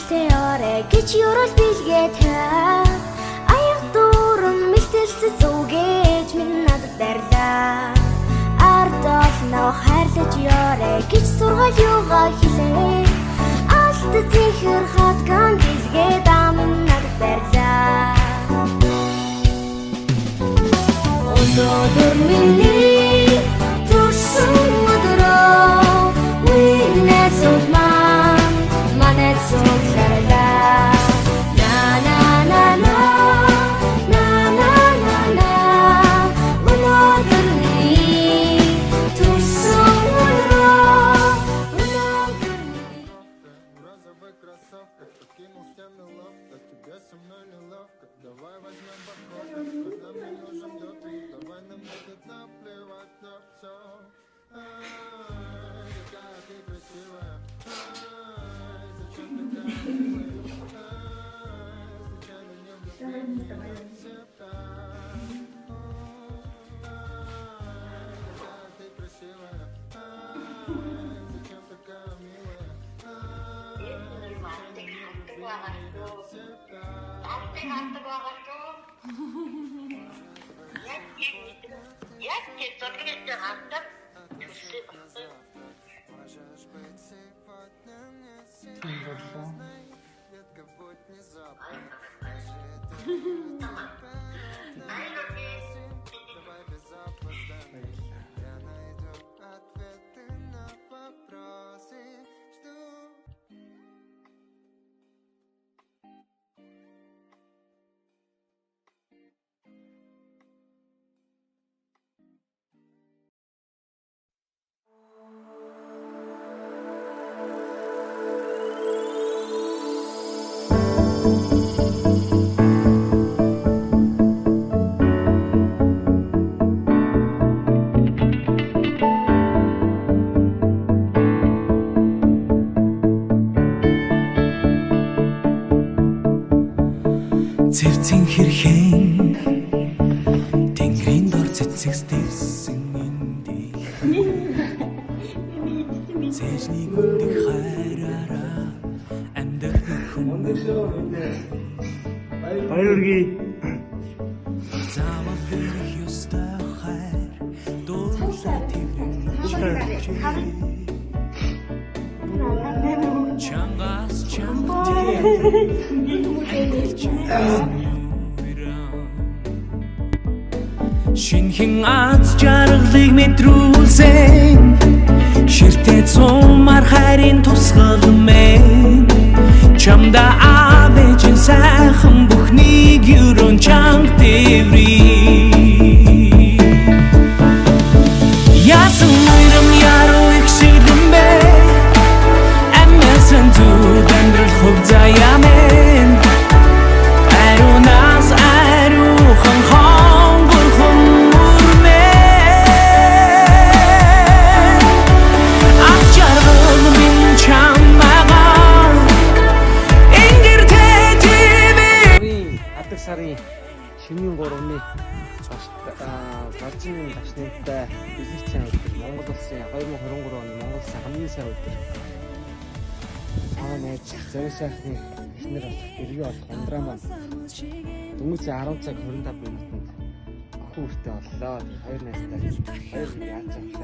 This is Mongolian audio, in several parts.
Гэлтэй орой гэж юрал билгээд аяг дуран мэлтэлцэс үгэж минь надад дарлаа. Ард олноо хайрлаж ёрой гэж сургаал юугаа хэлээ. Алт зихэр хатган билгээд амин надад дарлаа. Өнөөдөр миний төрсөн өдрөө минь зүг манайд суулгарлаа. На на на на на на на на өнөөдөр миний төрсөн өдрөө Розовая красавка, покинул стены лавка, тебе со мной неловко. Давай возьмем походу, когда мне нужен допинг. Давай нам будет наплевать на все. Ай, какая ты красивая. Ай, зачем такая милая? Ай, случайно не влюбилась в себя. Ай, какая ты красивая. Ай, зачем такая милая? Цэвцэн хэрхэн тэнгэрийн дор цэцэгсдсэн эндий цэжний гүндийг хайраараа амьдах хүн баяргий заавал их ёстой хайр дуулаа тэврэн чангас шинхэн аз жаргалыг мэдрүүлсэн ширтээ цумар хайрын тусгал мэн чамда авэжин сайхан бүхнийг юрон чанг тэври яасан уйрам яруу их шигдэн бэ амясан зүг амьдрал хөв заяамэн аруунаас аруухан хонгорхон үрмэн ах жаргал минь чамагаа ингэр тэтэвэ Адаг сарын шөнийн 3-ны Бажины дашнтай бизнес сайн өдөр Монгол улсын 2023 оны Монгол улсын хамгийн сайн өдөр. Найз зарим сайхны эхнэр болох эргээ болох ундраа маань дөнгөж 10 цаг 25 минутанд охин үртэй боллоо. Хоёр найзтай хоёр яаж авсан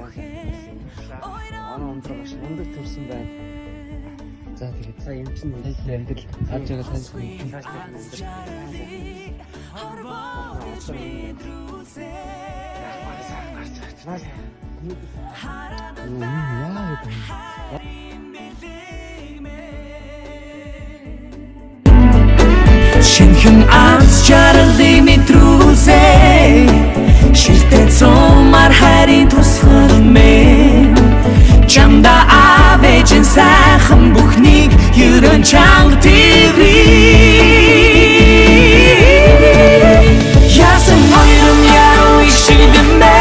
ундраа маш мундаг төрсөн байна. За тэгээд сая юм чинь амьдрал харж байгаа сайн шинхэн аз жаргалыг мэдрүүлсэн ширтээ цумар хайрын тусгал мэн чамда авэжин сайхан бүхнийг юрон чанг тэври яасан уйрам яруу их шигдэн бэ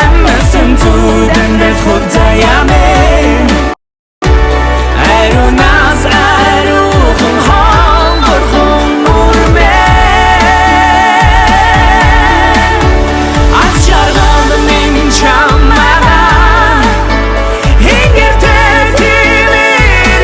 аммасан зүг амьдрал хөв заяамэн аруунаас аруухан хонгорхон үрмэн ах жаргал минь чамагаа ингэр тэтэвэр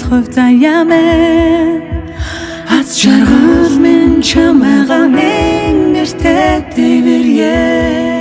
хувьцаям аз жаргал минь чамайгаа ингэртэй дэвэрье